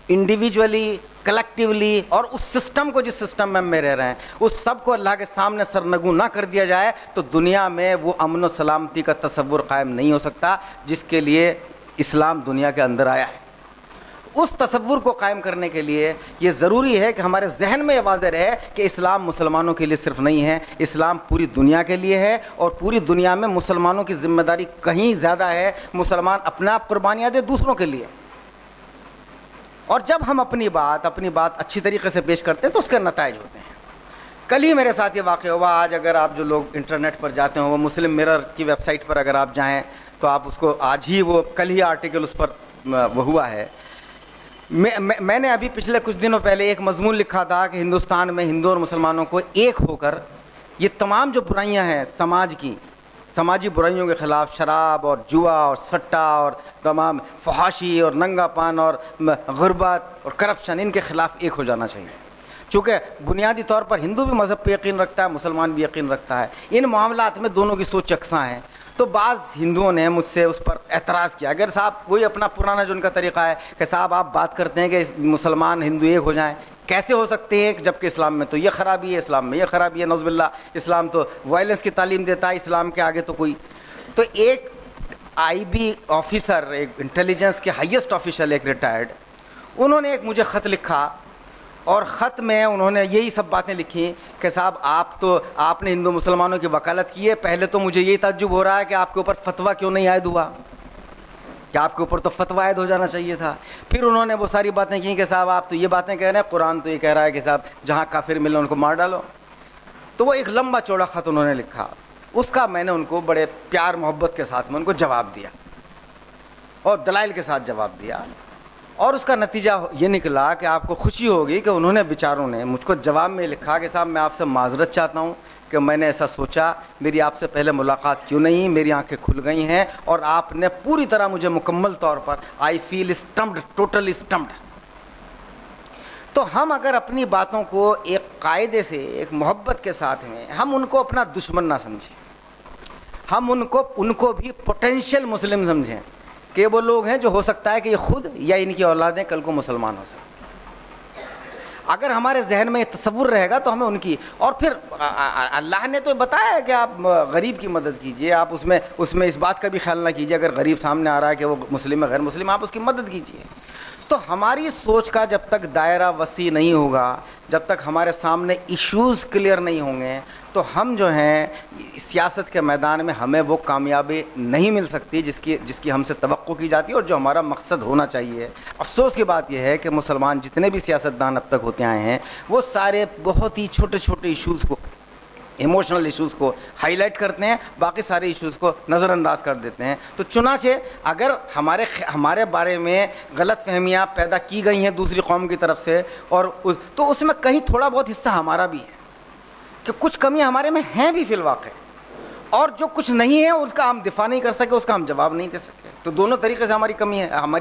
انڈیویجولی, کلیکٹیولی, اور اس سسٹم کو جس سسٹم میں ہم رہ رہے ہیں اس سب کو اللہ کے سامنے سرنگوں نہ کر دیا جائے تو دنیا میں وہ امن و سلامتی کا تصور قائم نہیں ہو سکتا جس کے لیے اسلام دنیا کے اندر آیا ہے. اس تصور کو قائم کرنے کے لیے یہ ضروری ہے کہ ہمارے ذہن میں یہ واضح رہے کہ اسلام مسلمانوں کے لیے صرف نہیں ہے, اسلام پوری دنیا کے لیے ہے, اور پوری دنیا میں مسلمانوں کی ذمہ داری کہیں زیادہ ہے. مسلمان اپنا آپ قربانیاں دے دوسروں کے لیے, اور جب ہم اپنی بات اچھی طریقے سے پیش کرتے ہیں تو اس کے نتائج ہوتے ہیں. کل ہی میرے ساتھ یہ واقع ہوا. آج اگر آپ جو لوگ انٹرنیٹ پر جاتے ہوں, وہ مسلم مرر کی ویب سائٹ پر اگر آپ جائیں تو آپ اس کو آج ہی وہ کل ہی آرٹیکل اس پر وہ ہوا ہے. میں نے ابھی پچھلے کچھ دنوں پہلے ایک مضمون لکھا تھا کہ ہندوستان میں ہندو اور مسلمانوں کو ایک ہو کر یہ تمام جو برائیاں ہیں سماجی برائیوں کے خلاف, شراب اور جوا اور سٹا اور تمام فحاشی اور ننگا پان اور غربت اور کرپشن, ان کے خلاف ایک ہو جانا چاہیے. چونکہ بنیادی طور پر ہندو بھی مذہب پہ یقین رکھتا ہے, مسلمان بھی یقین رکھتا ہے. ان معاملات میں دونوں کی سوچ یکساں ہے. تو بعض ہندوؤں نے مجھ سے اس پر اعتراض کیا. اگر صاحب وہی اپنا پرانا جو ان کا طریقہ ہے کہ صاحب آپ بات کرتے ہیں کہ مسلمان ہندو ایک ہو جائیں, کیسے ہو سکتے ہیں جبکہ اسلام میں تو یہ خرابی ہے, اسلام میں یہ خرابی ہے, نعوذ باللہ, اسلام تو وائلنس کی تعلیم دیتا ہے, اسلام کے آگے تو کوئی. تو ایک آئی بی آفیسر, ایک انٹیلیجنس کے ہائیسٹ آفیشل, ایک ریٹائرڈ, انہوں نے ایک مجھے خط لکھا, اور خط میں انہوں نے یہی سب باتیں لکھی کہ صاحب آپ نے ہندو مسلمانوں کی وکالت کی ہے. پہلے تو مجھے یہی تعجب ہو رہا ہے کہ آپ کے اوپر فتویٰ کیوں نہیں عائد ہوا, کہ آپ کے اوپر تو فتویٰ عائد ہو جانا چاہیے تھا. پھر انہوں نے وہ ساری باتیں کی کہ صاحب آپ تو یہ باتیں کہہ رہے ہیں, قرآن تو یہ کہہ رہا ہے کہ صاحب جہاں کافر ملے ان کو مار ڈالو. تو وہ ایک لمبا چوڑا خط انہوں نے لکھا. اس کا میں نے ان کو بڑے پیار محبت کے ساتھ میں ان کو جواب دیا, اور دلائل کے ساتھ جواب دیا. اور اس کا نتیجہ یہ نکلا کہ آپ کو خوشی ہوگی کہ انہوں نے بیچاروں نے مجھ کو جواب میں لکھا کہ صاحب میں آپ سے معذرت چاہتا ہوں کہ میں نے ایسا سوچا, میری آپ سے پہلے ملاقات کیوں نہیں, میری آنکھیں کھل گئی ہیں, اور آپ نے پوری طرح مجھے مکمل طور پر آئی فیل اسٹمپڈ, ٹوٹلی اسٹمپڈ. تو ہم اگر اپنی باتوں کو ایک قاعدے سے, ایک محبت کے ساتھ میں, ہم ان کو اپنا دشمن نہ سمجھیں, ہم ان کو بھی پوٹینشیل مسلم سمجھیں کہ وہ لوگ ہیں جو ہو سکتا ہے کہ یہ خود یا ان کی اولادیں کل کو مسلمان ہو سکیں. اگر ہمارے ذہن میں یہ تصور رہے گا تو ہمیں ان کی, اور پھر اللہ نے تو بتایا ہے کہ آپ غریب کی مدد کیجئے, آپ اس میں اس بات کا بھی خیال نہ کیجئے اگر غریب سامنے آ رہا ہے کہ وہ مسلم ہے غیر مسلم, آپ اس کی مدد کیجئے. تو ہماری سوچ کا جب تک دائرہ وسیع نہیں ہوگا, جب تک ہمارے سامنے ایشوز کلیئر نہیں ہوں گے, تو ہم جو ہیں سیاست کے میدان میں ہمیں وہ کامیابی نہیں مل سکتی جس کی ہم سے توقع کی جاتی ہے اور جو ہمارا مقصد ہونا چاہیے. افسوس کی بات یہ ہے کہ مسلمان جتنے بھی سیاستدان اب تک ہوتے آئے ہیں وہ سارے بہت ہی چھوٹے چھوٹے ایشوز کو, ایموشنل ایشوز کو ہائی لائٹ کرتے ہیں, باقی سارے ایشوز کو نظر انداز کر دیتے ہیں. تو چنانچہ اگر ہمارے بارے میں غلط فہمیاں پیدا کی گئی ہیں دوسری قوم کی طرف سے, اور تو اس میں کہیں تھوڑا بہت حصہ ہمارا بھی ہے کہ کچھ کمیاں ہمارے میں ہیں بھی فی الواقع, اور جو کچھ نہیں ہے اس کا ہم دفاع نہیں کر سکے, اس کا ہم جواب نہیں دے سکے. تو دونوں طریقے سے ہماری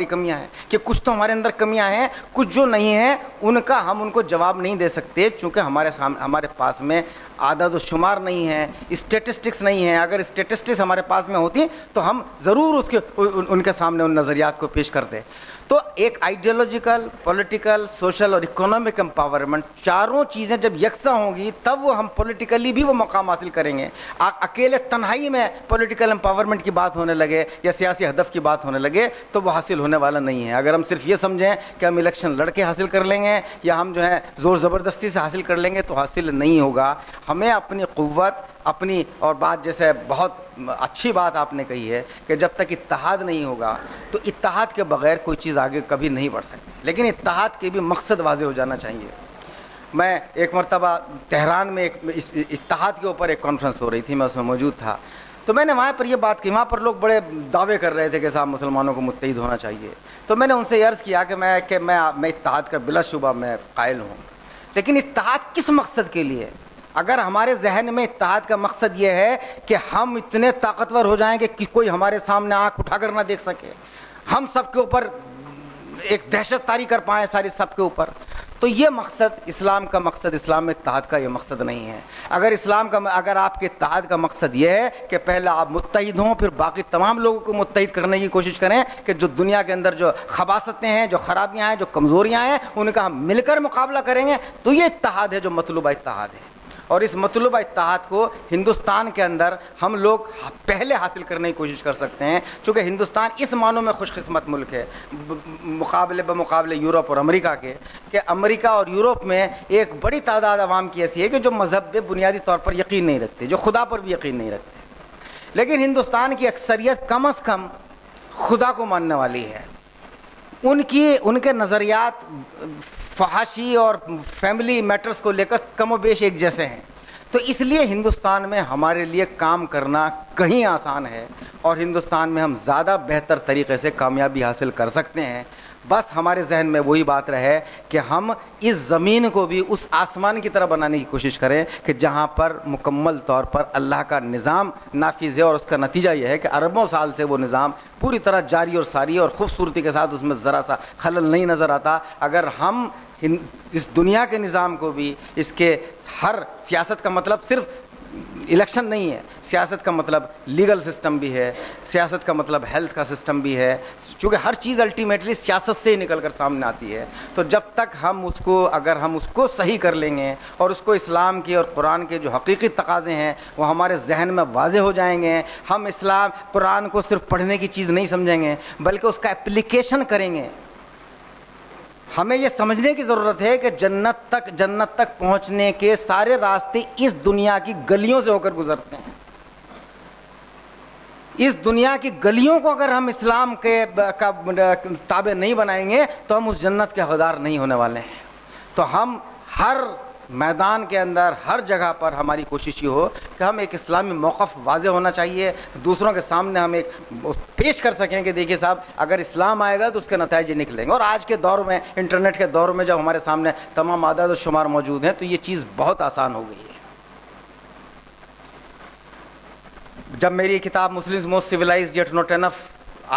کمیاں ہیں کہ کچھ تو ہمارے اندر کمیاں ہیں, کچھ جو نہیں ہیں ان کا ہم ان کو جواب نہیں دے سکتے, چونکہ ہمارے پاس میں اعداد و شمار نہیں ہیں، اسٹیٹسٹکس نہیں ہیں. اگر اسٹیٹسٹکس ہمارے پاس میں ہوتی تو ہم ضرور ان کے سامنے ان نظریات کو پیش کرتے. تو ایک آئیڈیالوجیکل، پولیٹیکل، سوشل اور اکنامک امپاورمنٹ، چاروں چیزیں جب یکساں ہوں گی تب وہ ہم پولیٹیکلی بھی وہ مقام حاصل کریں گے. اکیلے تنہائی میں پولیٹیکل امپاورمنٹ کی بات ہونے لگے یا سیاسی ہدف کی بات ہونے لگے تو وہ حاصل ہونے والا نہیں ہے. اگر ہم صرف یہ سمجھیں کہ ہم الیکشن لڑ کے حاصل کر لیں گے یا ہم جو ہے زور زبردستی سے حاصل کر لیں گے تو حاصل نہیں ہوگا. ہمیں اپنی قوت، اپنی، اور بات جیسے بہت اچھی بات آپ نے کہی ہے کہ جب تک اتحاد نہیں ہوگا تو اتحاد کے بغیر کوئی چیز آگے کبھی نہیں بڑھ سکتی. لیکن اتحاد کے بھی مقصد واضح ہو جانا چاہیے. میں ایک مرتبہ تہران میں ایک اتحاد کے اوپر ایک کانفرنس ہو رہی تھی، میں اس میں موجود تھا. تو میں نے وہاں پر یہ بات کی، وہاں پر لوگ بڑے دعوے کر رہے تھے کہ صاحب مسلمانوں کو متحد ہونا چاہیے. تو میں نے ان سے یہ عرض کیا کہ میں اتحاد کا بلا شبہ میں قائل ہوں، لیکن اتحاد کس مقصد کے لیے؟ اگر ہمارے ذہن میں اتحاد کا مقصد یہ ہے کہ ہم اتنے طاقتور ہو جائیں کہ کوئی ہمارے سامنے آنکھ اٹھا کر نہ دیکھ سکے، ہم سب کے اوپر ایک دہشت طاری کر پائیں ساری سب کے اوپر، تو یہ مقصد اسلام کا مقصد، اسلام میں اتحاد کا یہ مقصد نہیں ہے. اگر آپ کے اتحاد کا مقصد یہ ہے کہ پہلے آپ متحد ہوں پھر باقی تمام لوگوں کو متحد کرنے کی کوشش کریں کہ جو دنیا کے اندر جو خباثتیں ہیں، جو خرابیاں ہیں، جو کمزوریاں ہیں، ان کا ہم مل کر مقابلہ کریں گے، تو یہ اتحاد ہے جو مطلوبہ اتحاد ہے. اور اس مطلوبہ اتحاد کو ہندوستان کے اندر ہم لوگ پہلے حاصل کرنے کی کوشش کر سکتے ہیں، چونکہ ہندوستان اس معنوں میں خوش قسمت ملک ہے بمقابلے یورپ اور امریکہ کے، کہ امریکہ اور یورپ میں ایک بڑی تعداد عوام کی ایسی ہے کہ جو مذہب پہ بنیادی طور پر یقین نہیں رکھتے، جو خدا پر بھی یقین نہیں رکھتے. لیکن ہندوستان کی اکثریت کم از کم خدا کو ماننے والی ہے. ان کے نظریات فحاشی اور فیملی میٹرز کو لے کر کم و بیش ایک جیسے ہیں. تو اس لیے ہندوستان میں ہمارے لیے کام کرنا کہیں آسان ہے اور ہندوستان میں ہم زیادہ بہتر طریقے سے کامیابی حاصل کر سکتے ہیں. بس ہمارے ذہن میں وہی بات رہے کہ ہم اس زمین کو بھی اس آسمان کی طرح بنانے کی کوشش کریں کہ جہاں پر مکمل طور پر اللہ کا نظام نافذ ہے. اور اس کا نتیجہ یہ ہے کہ اربوں سال سے وہ نظام پوری طرح جاری اور ساری اور خوبصورتی کے ساتھ اس میں ذرا سا خلل نہیں نظر آتا. اگر ہم اس دنیا کے نظام کو بھی، اس کے ہر سیاست کا مطلب صرف الیکشن نہیں ہے، سیاست کا مطلب لیگل سسٹم بھی ہے، سیاست کا مطلب ہیلتھ کا سسٹم بھی ہے، چونکہ ہر چیز الٹیمیٹلی سیاست سے ہی نکل کر سامنے آتی ہے. تو جب تک اگر ہم اس کو صحیح کر لیں گے اور اس کو اسلام کی اور قرآن کے جو حقیقی تقاضے ہیں وہ ہمارے ذہن میں واضح ہو جائیں گے، ہم قرآن کو صرف پڑھنے کی چیز نہیں سمجھیں گے بلکہ اس کا اپلیکیشن کریں گے. ہمیں یہ سمجھنے کی ضرورت ہے کہ جنت تک پہنچنے کے سارے راستے اس دنیا کی گلیوں سے ہو کر گزرتے ہیں. اس دنیا کی گلیوں کو اگر ہم اسلام کے تابع نہیں بنائیں گے تو ہم اس جنت کے حقدار نہیں ہونے والے ہیں. تو ہم ہر میدان کے اندر، ہر جگہ پر ہماری کوشش یہ ہو کہ ہم ایک اسلامی موقف واضح ہونا چاہیے، دوسروں کے سامنے ہم ایک پیش کر سکیں کہ دیکھیے صاحب اگر اسلام آئے گا تو اس کے نتائج نکلیں گے. اور آج کے دور میں، انٹرنیٹ کے دور میں، جب ہمارے سامنے تمام اعداد و شمار موجود ہیں تو یہ چیز بہت آسان ہو گئی ہے. جب میری کتاب Muslims most civilized yet not enough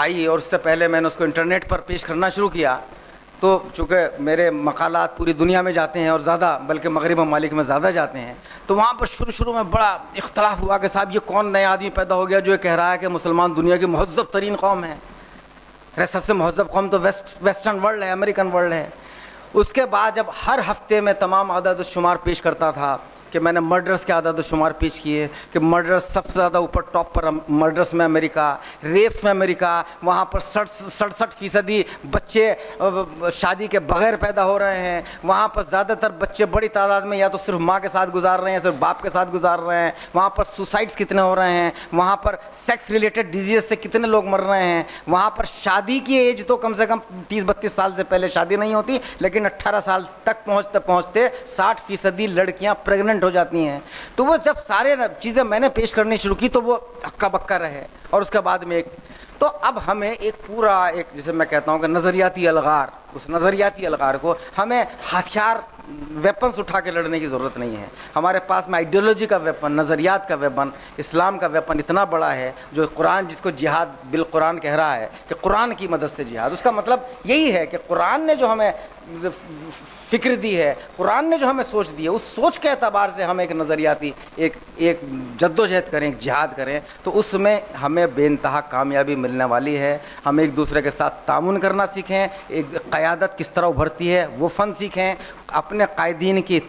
آئی اور اس سے پہلے میں نے اس کو انٹرنیٹ پر پیش کرنا شروع کیا تو چونکہ میرے مقالات پوری دنیا میں جاتے ہیں اور زیادہ بلکہ مغربی ممالک میں زیادہ جاتے ہیں، تو وہاں پر شروع میں بڑا اختلاف ہوا کہ صاحب یہ کون نیا آدمی پیدا ہو گیا جو یہ کہہ رہا ہے کہ مسلمان دنیا کی مہذب ترین قوم ہے. سب سے مہذب قوم تو ویسٹرن ورلڈ ہے، امریکن ورلڈ ہے. اس کے بعد جب ہر ہفتے میں تمام اعداد و شمار پیش کرتا تھا کہ میں نے مرڈرز کے اعداد و شمار پیش کیے کہ مرڈرز سب سے زیادہ اوپر ٹاپ پر مرڈرز میں امریکہ، ریپس میں امریکہ، وہاں پر 67% بچے شادی کے بغیر پیدا ہو رہے ہیں، وہاں پر زیادہ تر بچے بڑی تعداد میں یا تو صرف ماں کے ساتھ گزار رہے ہیں، صرف باپ کے ساتھ گزار رہے ہیں، وہاں پر سوسائڈس کتنے ہو رہے ہیں، وہاں پر سیکس ریلیٹڈ ڈیزیز سے کتنے لوگ مر رہے ہیں، وہاں پر شادی کی ایج تو کم سے کم 30-32 سال سے پہلے شادی نہیں ہوتی لیکن 18 سال تک پہنچتے 60% لڑکیاں پریگننٹ ہو جاتی ہیں. تو وہ جب سارے چیزیں میں نے پیش کرنی شروع کی تو وہ ہکا بکا رہے. اور اس کے بعد میں تو اب ہمیں ایک پورا جسے میں کہتا ہوں کہ نظریاتی الغار، اس نظریاتی الغار کو ہمیں ہتھیار ویپنس اٹھا کے لڑنے کی ضرورت نہیں ہے. ہمارے پاس میں آئیڈیالوجی کا ویپن, نظریات کا ویپن, اسلام کا ویپن اتنا بڑا ہے, جو قرآن جس کو جہاد بالقرآن کہہ رہا ہے کہ قرآن کی مدد سے جہاد. اس کا مطلب یہی ہے کہ قرآن نے جو ہمیں فکر دی ہے, قرآن نے جو ہمیں سوچ دی ہے, اس سوچ کے اعتبار سے ہم ایک نظریاتی ایک جد و جہد کریں, ایک جہاد کریں, تو اس میں ہمیں بے انتہا کامیابی ملنے والی ہے. ہم ایک دوسرے کے ساتھ تعاون کرنا سیکھیں, ایک قیادت کس طرح ابھرتی ہے وہ فن سیکھیں, اپنے قائدین کی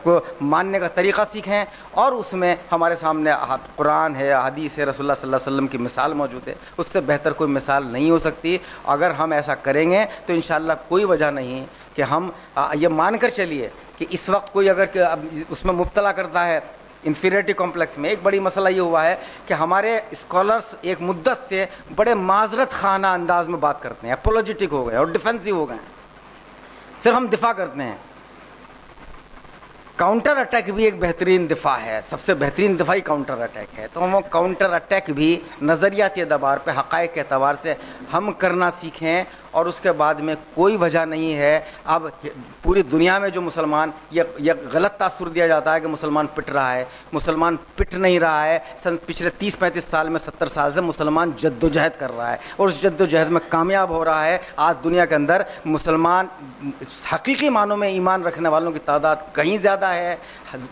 کو ماننے کا طریقہ سیکھیں, اور اس میں ہمارے سامنے قرآن ہے, حدیث ہے, رسول اللہ صلی اللہ علیہ وسلم کی مثال موجود ہے. اس سے بہتر کوئی مثال نہیں ہو سکتی. اگر ہم ایسا کریں گے تو انشاءاللہ کوئی وجہ نہیں کہ ہم یہ مان کر چلیے کہ اس وقت کوئی اگر اس میں مبتلا کرتا ہے انفیریٹی کمپلیکس میں. ایک بڑی مسئلہ یہ ہوا ہے کہ ہمارے اسکالرس ایک مدت سے بڑے معذرت خانہ انداز میں بات کرتے ہیں, اپولوجیٹک ہو گئے اور ڈیفینسو ہو گئے ہیں, صرف ہم دفاع کرتے ہیں. کاؤنٹر اٹیک بھی ایک بہترین دفاع ہے, سب سے بہترین دفاعی کاؤنٹر اٹیک ہے. تو ہم کاؤنٹر اٹیک بھی نظریاتی اعتبار پہ, حقائق کے اعتبار سے ہم کرنا سیکھیں. اور اس کے بعد میں کوئی وجہ نہیں ہے. اب پوری دنیا میں جو مسلمان یہ غلط تاثر دیا جاتا ہے کہ مسلمان پٹ رہا ہے, مسلمان پٹ نہیں رہا ہے. پچھلے 30-35 سال میں 70 سال سے مسلمان جد و جہد کر رہا ہے, اور اس جد و جہد میں کامیاب ہو رہا ہے. آج دنیا کے اندر مسلمان حقیقی معنوں میں ایمان رکھنے والوں کی تعداد کہیں زیادہ ہے,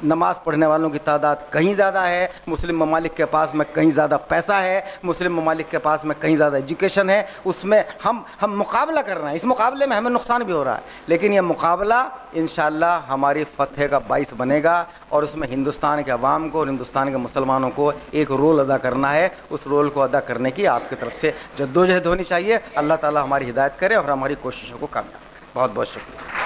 نماز پڑھنے والوں کی تعداد کہیں زیادہ ہے. مسلم ممالک کے پاس میں کہیں زیادہ پیسہ ہے, مسلم ممالک کے پاس میں کہیں زیادہ ایجوکیشن ہے. اس میں ہم مقابلہ کر رہے ہیں. اس مقابلے میں ہمیں نقصان بھی ہو رہا ہے, لیکن یہ مقابلہ انشاءاللہ ہماری فتح کا باعث بنے گا. اور اس میں ہندوستان کے عوام کو اور ہندوستان کے مسلمانوں کو ایک رول ادا کرنا ہے. اس رول کو ادا کرنے کی آپ کی طرف سے جدوجہد ہونی چاہیے. اللہ تعالی ہماری ہدایت کرے اور ہماری کوششوں کو کامیاب کرے. بہت بہت شکریہ.